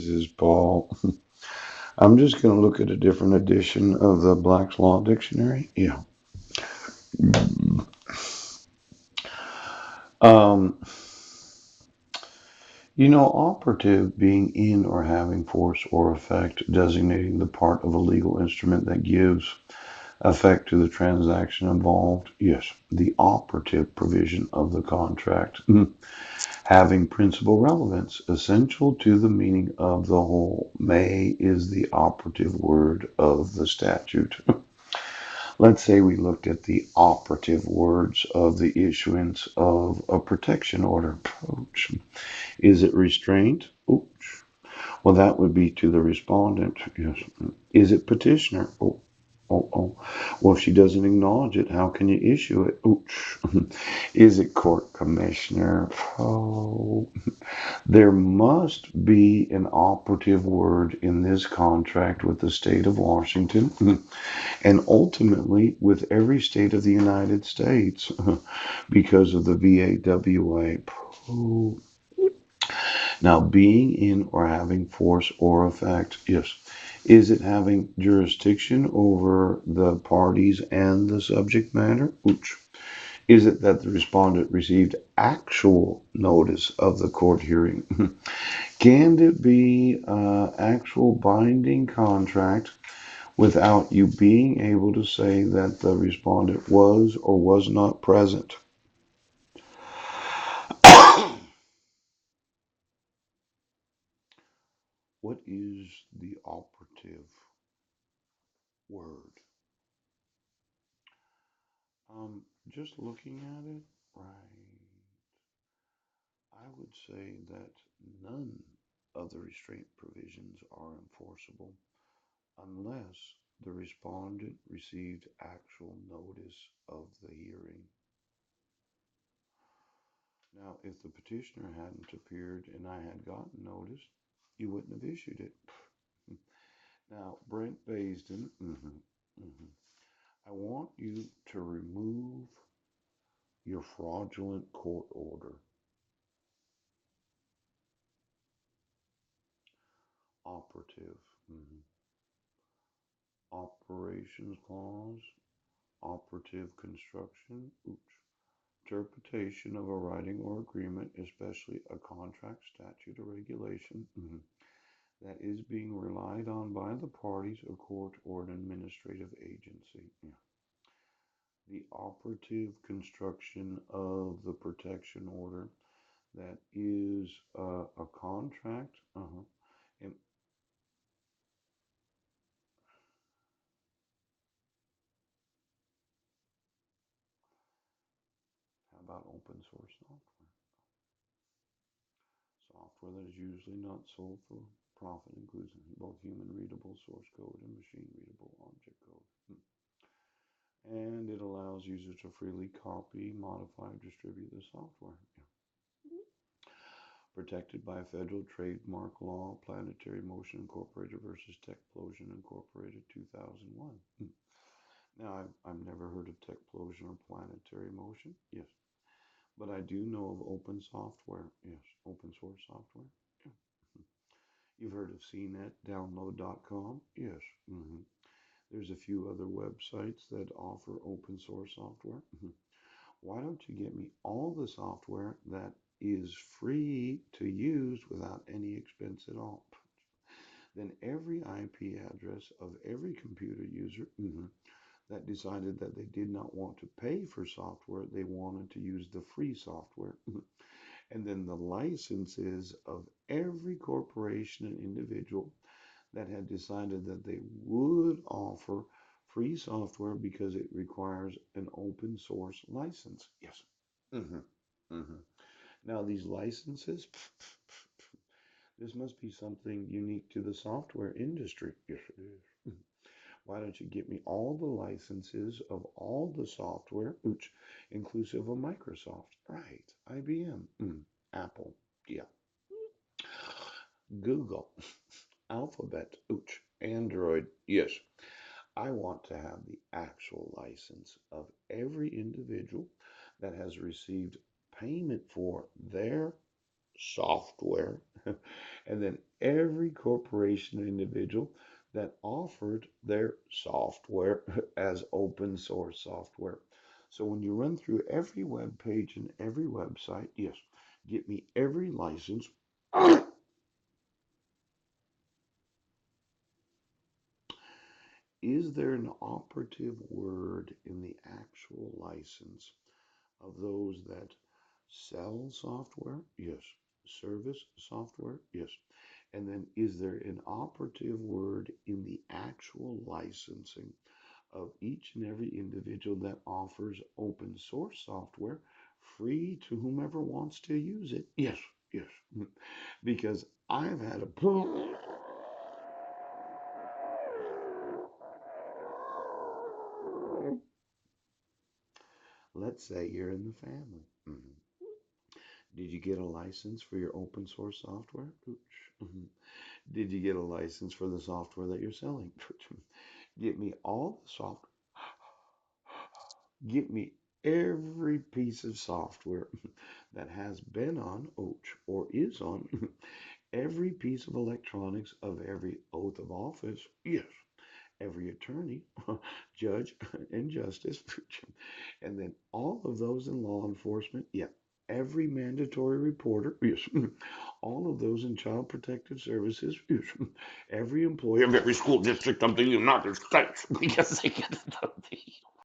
Is Paul. I'm just going to look at a different edition of the Black's Law Dictionary. Yeah. Um, operative being in or having force or effect, designating the part of a legal instrument that gives effect to the transaction involved. Yes. The operative provision of the contract. Having principal relevance, essential to the meaning of the whole. May is the operative word of the statute. Let's say we looked at the operative words of the issuance of a protection order. Ouch. Is it restraint? Ouch. Well, that would be to the respondent. Yes. Is it petitioner? Oh, oh, oh. Well, if she doesn't acknowledge it, how can you issue it? Ouch. Is it court commissioner? Oh. There must be an operative word in this contract with the state of Washington and ultimately with every state of the United States because of the VAWA. Now, being in or having force or effect, yes. Is it having jurisdiction over the parties and the subject matter? Ooch. Is it that the respondent received actual notice of the court hearing? Can it be actual binding contract without you being able to say that the respondent was or was not present? What is the operative word? Just looking at it, right, I would say that none of the restraint provisions are enforceable unless the respondent received actual notice of the hearing. Now, if the petitioner hadn't appeared and I had gotten notice, you wouldn't have issued it. Now, Brent Baisden, I want you to remove your fraudulent court order. Operative. Operations clause. Operative construction. Oops. Interpretation of a writing or agreement, especially a contract, statute, or regulation that is being relied on by the parties, a court, or an administrative agency. Yeah. The operative construction of the protection order that is a contract. And how about open source software? Software that is usually not sold for profit includes both human readable source code and machine readable object code. And it allows users to freely copy, modify, or distribute the software. Yeah. Protected by federal trademark law, Planetary Motion Incorporated versus Techplosion Incorporated, 2001. Now, I've never heard of Techplosion or Planetary Motion. Yes. But I do know of open software. Yes. Open source software. Yeah. You've heard of CNET, download.com? Yes. There's a few other websites that offer open source software. Why don't you get me all the software that is free to use without any expense at all? Then every IP address of every computer user that decided that they did not want to pay for software, they wanted to use the free software. And then the licenses of every corporation and individual that had decided that they would offer free software because it requires an open source license. Yes. hmm hmm Now, these licenses, this must be something unique to the software industry. Yes, it is. Why don't you get me all the licenses of all the software, which inclusive of Microsoft, right? IBM, Apple, yeah, Google, Alphabet, ouch, Android, yes. I want to have the actual license of every individual that has received payment for their software, and then every corporation and individual that offered their software as open source software. So when you run through every web page and every website, yes, get me every license. Is there an operative word in the actual license of those that sell software? Yes. Service software? Yes. And then is there an operative word in the actual licensing of each and every individual that offers open source software free to whomever wants to use it? Yes, yes. Because I've had a let's say you're in the family. Did you get a license for your open source software? Mhm. Did you get a license for the software that you're selling? Get me all the software. Get me every piece of software that has been on Oach or is on every piece of electronics of every oath of office. Yes, every attorney, judge, and justice, and then all of those in law enforcement. Yeah, every mandatory reporter. Yes, all of those in child protective services. Yes, every employee of every school district of the United States because they get the